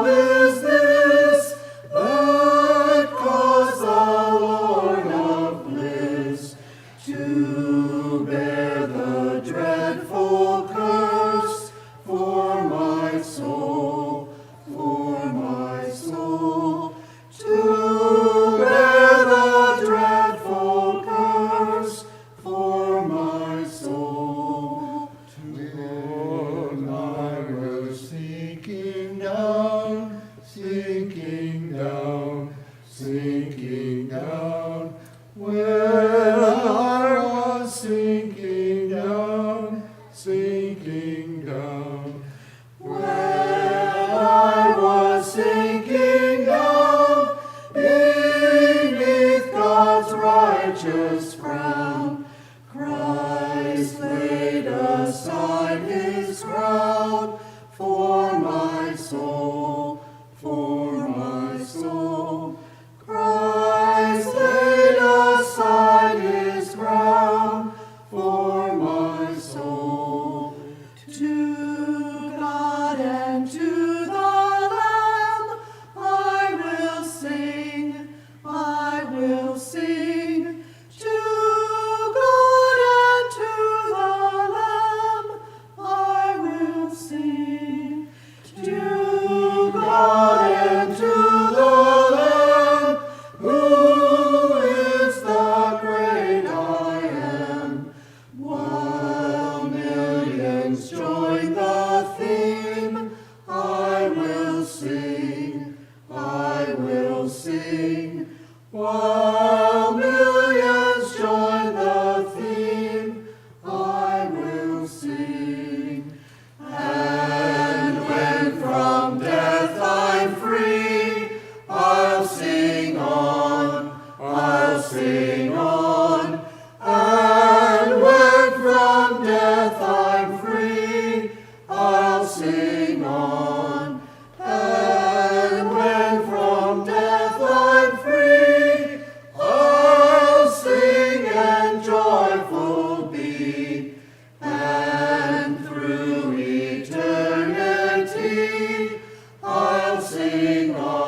love is this, that caused the Lord of bliss to bear the dreadful curse for my soul, for my soul, to bear the dreadful curse for my soul. Lord, I was sinking down, sinking down, sinking down, where I was sinking down, sinking down, where I was sinking down, beneath God's righteous frown. Christ laid aside his crown for my soul, for my soul. Christ laid aside his crown for my soul. To God and to the Lamb I will sing, I will sing. To God and to the Lamb I will sing. To God and to the Lamb, who is the great I am. While millions join the theme, I will sing, I will sing. While millions join the theme, I will sing. And when from death I'm free, I'll sing on, I'll sing on. And when from death I'm free, I'll sing on. And when from death I'm free, I'll sing and joyful be. And through eternity, I'll sing on.